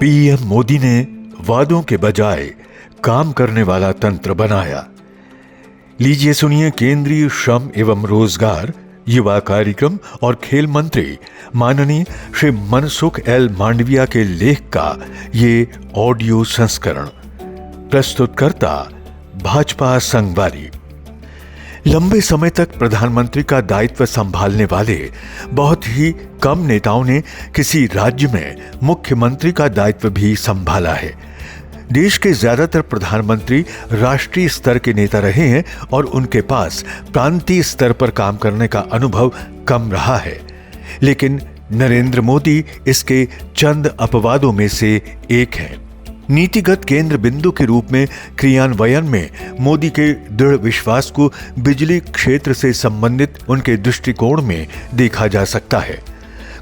PM Modi ने वादों के बजाय काम करने वाला तंत्र बनाया। लीजिए सुनिए केंद्रीय श्रम एवं रोजगार, युवा कार्यक्रम और खेल मंत्री माननीय श्री मनसुख एल मांडविया के लेख का ये ऑडियो संस्करण। प्रस्तुतकर्ता भाजपा संगवारी। लंबे समय तक प्रधानमंत्री का दायित्व संभालने वाले बहुत ही कम नेताओं ने किसी राज्य में मुख्यमंत्री का दायित्व भी संभाला है। देश के ज्यादातर प्रधानमंत्री राष्ट्रीय स्तर के नेता रहे हैं और उनके पास प्रांतीय स्तर पर काम करने का अनुभव कम रहा है। लेकिन नरेंद्र मोदी इसके चंद अपवादों में से एक हैं। नीतिगत केंद्र बिंदु के रूप में क्रियान्वयन में मोदी के दृढ़ विश्वास को बिजली क्षेत्र से संबंधित उनके दृष्टिकोण में देखा जा सकता है।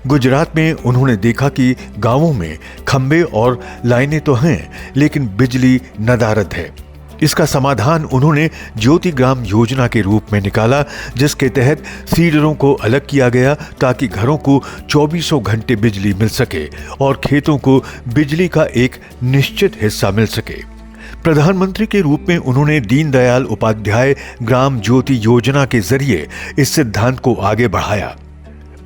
गुजरात में उन्होंने देखा कि गांवों में खंबे और लाइनें तो हैं, लेकिन बिजली नदारद है। इसका समाधान उन्होंने ज्योति ग्राम योजना के रूप में निकाला, जिसके तहत फीडरों को अलग किया गया ताकि घरों को 24 घंटे बिजली मिल सके और खेतों को बिजली का एक निश्चित हिस्सा मिल सके। प्रधानमंत्री के रूप में उन्होंने दीनदयाल उपाध्याय ग्राम ज्योति योजना के जरिए इस सिद्धांत को आगे बढ़ाया।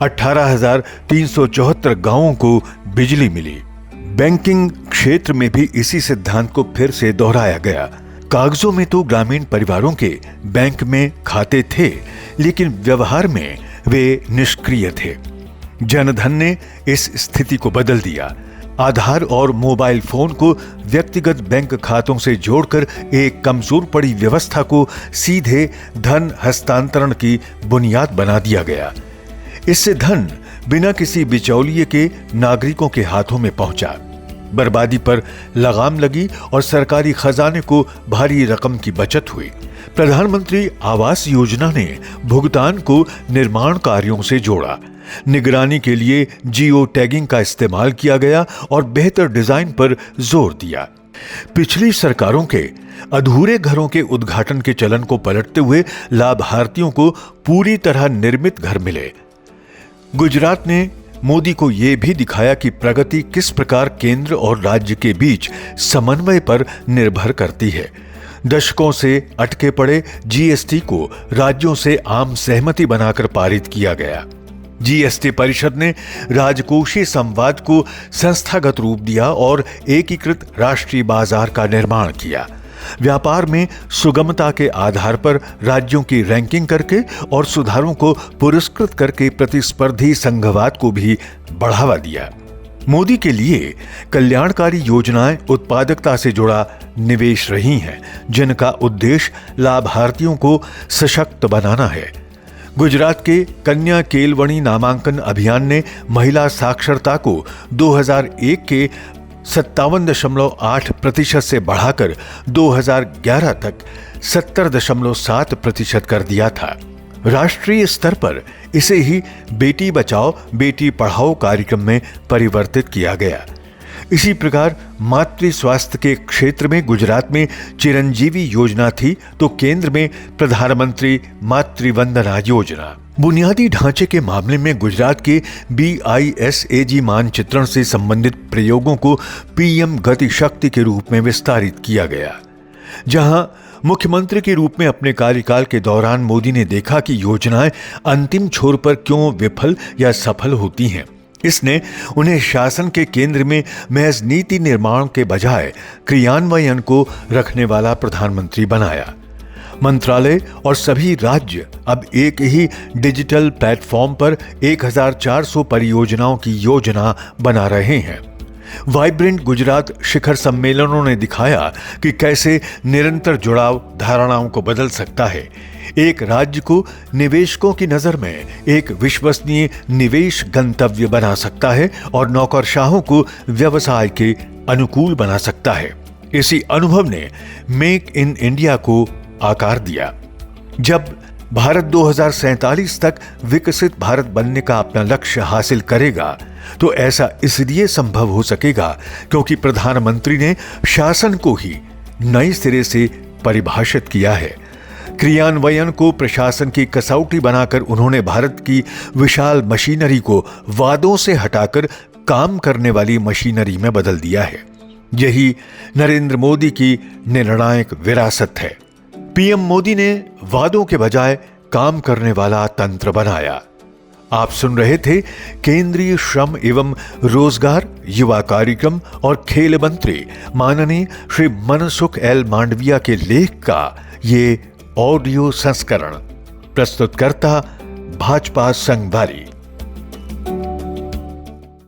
18,374 गांवों को बिजली मिली। बैंकिंग क्षेत्र में भी इसी सिद्धांत को फिर से दोहराया गया। कागजों में तो ग्रामीण परिवारों के बैंक में खाते थे, लेकिन व्यवहार में वे निष्क्रिय थे। जनधन ने इस स्थिति को बदल दिया। आधार और मोबाइल फोन को व्यक्तिगत बैंक खातों से जोड़कर एक कमजोर पड़ी व्यवस्था को सीधे धन हस्तांतरण की बुनियाद बना दिया गया। इससे धन बिना किसी बिचौलिए के नागरिकों के हाथों में पहुंचा। बर्बादी पर लगाम लगी और सरकारी खजाने को भारी रकम की बचत हुई। प्रधानमंत्री आवास योजना ने भुगतान को निर्माण कार्यों से जोड़ा। निगरानी के लिए जियो टैगिंग का इस्तेमाल किया गया और बेहतर डिजाइन पर जोर दिया। पिछली सरकारों के अधूरे घरों के उद्घाटन के चलन को पलटते हुए लाभार्थियों को पूरी तरह निर्मित घर मिले। गुजरात ने मोदी को यह भी दिखाया कि प्रगति किस प्रकार केंद्र और राज्य के बीच समन्वय पर निर्भर करती है। दशकों से अटके पड़े जीएसटी को राज्यों से आम सहमति बनाकर पारित किया गया। जीएसटी परिषद ने राजकोषीय संवाद को संस्थागत रूप दिया और एकीकृत राष्ट्रीय बाजार का निर्माण किया। व्यापार में सुगमता के आधार पर राज्यों की रैंकिंग करके और सुधारों को पुरस्कृत करके प्रतिस्पर्धी संघवाद को भी बढ़ावा दिया। मोदी के लिए कल्याणकारी योजनाएं उत्पादकता से जुड़ा निवेश रही हैं, जिनका उद्देश्य लाभार्थियों को सशक्त बनाना है। गुजरात के कन्या केलवणी नामांकन अभियान ने महिला साक्षरता को 2001 के 57.8% से बढ़ाकर 2011 तक 70.7% कर दिया था। राष्ट्रीय स्तर पर इसे ही बेटी बचाओ बेटी पढ़ाओ कार्यक्रम में परिवर्तित किया गया। इसी प्रकार मातृ स्वास्थ्य के क्षेत्र में गुजरात में चिरंजीवी योजना थी, तो केंद्र में प्रधानमंत्री मातृ वंदना योजना। बुनियादी ढांचे के मामले में गुजरात के BISAG मानचित्रण से संबंधित प्रयोगों को पीएम गति शक्ति के रूप में विस्तारित किया गया। जहां मुख्यमंत्री के रूप में अपने कार्यकाल के दौरान मोदी ने देखा कि योजनाएं अंतिम छोर पर क्यों विफल या सफल होती हैं। इसने उन्हें शासन के केंद्र में महज नीति निर्माण के बजाय क्रियान्वयन को रखने वाला प्रधानमंत्री बनाया। मंत्रालय और सभी राज्य अब एक ही डिजिटल प्लेटफॉर्म पर 1400 परियोजनाओं की योजना बना रहे हैं। वाइब्रेंट गुजरात शिखर सम्मेलनों ने दिखाया कि कैसे निरंतर जुड़ाव धारणाओं को बदल सकता है। एक राज्य को निवेशकों की नजर में एक विश्वसनीय निवेश गंतव्य बना सकता है और नौकरशाहों को व्यवसाय के अनुकूल बना सकता है। इसी अनुभव ने मेक इन इंडिया को आकार दिया। जब भारत 2047 तक विकसित भारत बनने का अपना लक्ष्य हासिल करेगा, तो ऐसा इसलिए संभव हो सकेगा क्योंकि प्रधानमंत्री ने शासन को ही नए सिरे से परिभाषित किया है। क्रियान्वयन को प्रशासन की कसौटी बनाकर उन्होंने भारत की विशाल मशीनरी को वादों से हटाकर काम करने वाली मशीनरी में बदल दिया है। यही नरेंद्र मोदी की निर्णायक विरासत है। पीएम मोदी ने वादों के बजाय काम करने वाला तंत्र बनाया। आप सुन रहे थे केंद्रीय श्रम एवं रोजगार, युवा कार्यक्रम और खेल मंत्री माननीय श्री मनसुख एल मांडविया के लेख का ये ऑडियो संस्करण। प्रस्तुतकर्ता भाजपा संगवारी।